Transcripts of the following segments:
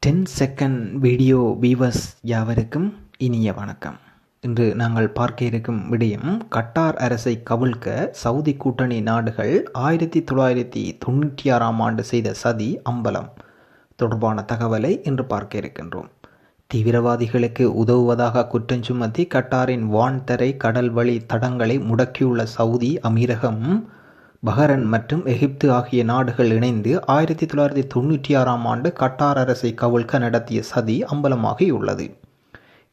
10 second video viewers யாவருக்கும் இனிய வணக்கம். இன்று நாங்கள் பார்க்க இருக்கும் விடயம் கட்டார் அரசை கவிழ்க்க சவுதி கூட்டணி நாடுகள் 1996 ஆண்டு செய்த சதி அம்பலம் தொடர்பான தகவலை இன்று பார்க்க இருக்கின்றோம். தீவிரவாதிகளுக்கு உதவுவதாக குற்றம் சுமத்தி கட்டாரின் வான்தரை கடல் வழி தடங்களை முடக்கியுள்ள சவுதி அமீரகம், பஹரன் மற்றும் எகிப்து ஆகிய நாடுகள் இணைந்து 1996 ஆண்டு கட்டார் அரசை கவிழ்க்க நடத்திய சதி அம்பலமாகியுள்ளது.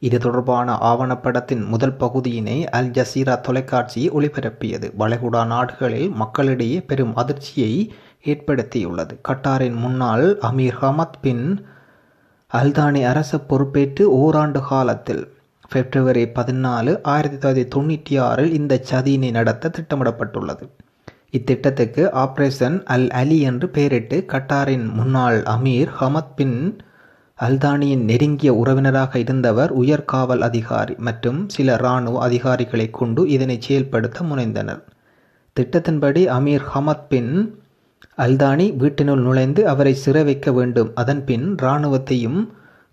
இது தொடர்பான ஆவணப்படத்தின் முதல் பகுதியினை அல் ஜசீரா தொலைக்காட்சி ஒளிபரப்பியது. வளைகுடா நாடுகளில் மக்களிடையே பெரும் அதிர்ச்சியை ஏற்படுத்தியுள்ளது. கட்டாரின் முன்னாள் அமீர் ஹமத் பின் அல்தானி அரச பொறுப்பேற்று ஓராண்டு காலத்தில் பிப்ரவரி 14, 1996 இந்த சதியினை நடத்த திட்டமிடப்பட்டுள்ளது. இத்திட்டத்துக்கு ஆபரேஷன் அல் அலி என்று பெயரிட்டு கட்டாரின் முன்னாள் அமீர் ஹமத் பின் அல்தானியின் நெருங்கிய உறவினராக இருந்தவர், உயர் காவல் அதிகாரி மற்றும் சில இராணுவ அதிகாரிகளை கொண்டு இதனை செயல்படுத்த முனைந்தனர். திட்டத்தின்படி அமீர் ஹமத் பின் அல்தானி வீட்டினுள் நுழைந்து அவரை சிறை வைக்க வேண்டும். அதன் பின் இராணுவத்தையும்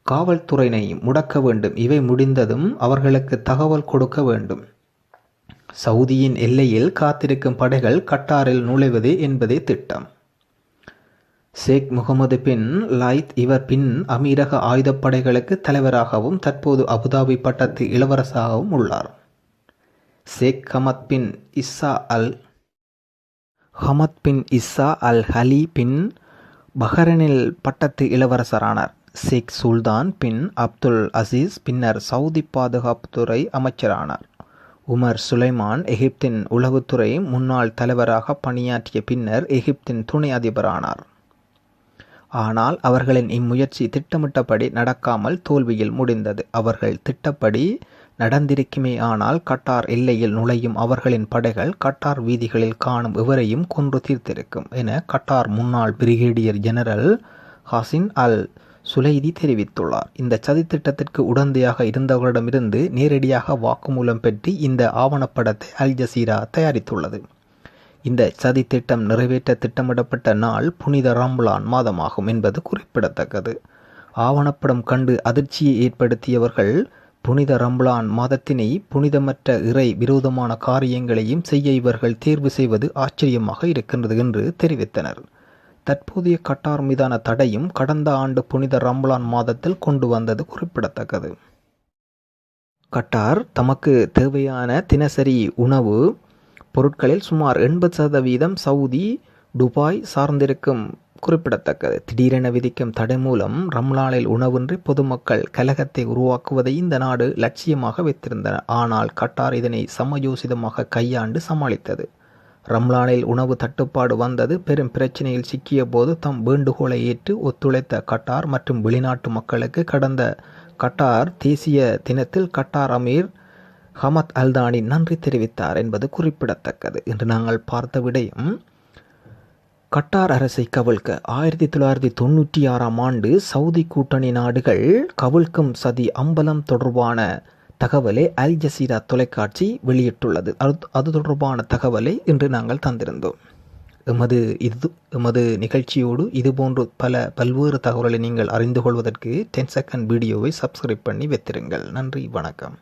காவல்துறையினையும் முடக்க வேண்டும். இவை முடிந்ததும் அவர்களுக்கு தகவல் கொடுக்க வேண்டும். சவுதியின் எல்லையில் காத்திருக்கும் படைகள் கட்டாரில் நுழைவது என்பதே திட்டம். ஷேக் முகமது பின் லாயித் இவர் பின் அமீரக ஆயுதப்படைகளுக்கு தலைவராகவும் தற்போது அபுதாபி பட்டத்து இளவரசராகவும் உள்ளார். ஷேக் ஹமத் பின் இஸ்ஸா அல் ஹலி பின் பஹரனில் பட்டத்து இளவரசரானார். ஷேக் சுல்தான் பின் அப்துல் அசீஸ் பின்னர் சவுதி பாதுகாப்புத்துறை அமைச்சரானார். உமர் சுலைமான் எகிப்தின் உளவுத்துறை முன்னாள் தலைவராக பணியாற்றிய பின்னர் எகிப்தின் துணை அதிபரானார். ஆனால் அவர்களின் இம்முயற்சி திட்டமிட்டபடி நடக்காமல் தோல்வியில் முடிந்தது. அவர்கள் திட்டப்படி நடந்திருக்குமே ஆனால் கட்டார் எல்லையில் நுழையும் அவர்களின் படைகள் கட்டார் வீதிகளில் காணும் எவரையும் கொன்று தீர்த்திருக்கும் என கட்டார் முன்னாள் பிரிகேடியர் ஜெனரல் ஹாசின் அல் சுலைதி தெரிவித்துள்ளார். இந்த சதித்திட்டத்திற்கு உடந்தையாக இருந்தவர்களிடமிருந்து நேரடியாக வாக்குமூலம் பெற்று இந்த ஆவணப்படத்தை அல் ஜசீரா தயாரித்துள்ளது. இந்த சதி திட்டம் நிறைவேற்ற திட்டமிடப்பட்ட நாள் புனித ரம்லான் மாதமாகும் என்பது குறிப்பிடத்தக்கது. ஆவணப்படம் கண்டு அதிர்ச்சியை ஏற்படுத்தியவர்கள் புனித ரம்லான் மாதத்தினை புனிதமற்ற இறை விரோதமான காரியங்களையும் செய்ய இவர்கள் தேர்வு செய்வது ஆச்சரியமாக இருக்கின்றது என்று தெரிவித்தனர். தற்போதைய கட்டார் மீதான தடையும் கடந்த ஆண்டு புனித ரம்லான் மாதத்தில் கொண்டு வந்தது குறிப்பிடத்தக்கது. கட்டார் தமக்கு தேவையான தினசரி உணவு பொருட்களில் சுமார் 80% சவுதி துபாய் சார்ந்திருக்கும் குறிப்பிடத்தக்கது. திடீரென விதிக்கும் தடை மூலம் ரம்லானில் உணவின்றி பொதுமக்கள் கலகத்தை உருவாக்குவதை இந்த நாடு லட்சியமாக வைத்திருந்தனர். ஆனால் கட்டார் இதனை சமயோசிதமாக கையாண்டு சமாளித்தது. ரம்லானில் உணவு தட்டுப்பாடு வந்தது. பெரும் பிரச்சனையில் சிக்கிய போது தம் வேண்டுகோளை ஏற்று ஒத்துழைத்த கட்டார் மற்றும் வெளிநாட்டு மக்களுக்கு கடந்த கட்டார் தேசிய தினத்தில் கட்டார் அமீர் ஹமத் அல்தானி நன்றி தெரிவித்தார் என்பது குறிப்பிடத்தக்கது. இன்று நாங்கள் பார்த்த விடயம் கட்டார் அரசை கவிழ்க்க 1996 ஆண்டு சவுதி கூட்டணி நாடுகள் கவிழ்க்கும் சதி அம்பலம் தொடர்பான தகவலை அல் ஜசீரா தொலைக்காட்சி வெளியிட்டுள்ளது. அது தொடர்பான தகவலை இன்று நாங்கள் தந்திருந்தோம். எமது நிகழ்ச்சியோடு இதுபோன்று பல்வேறு தகவல்களை நீங்கள் அறிந்து கொள்வதற்கு 10 செகண்ட் வீடியோவை சப்ஸ்கிரைப் பண்ணி வைத்திருங்கள். நன்றி, வணக்கம்.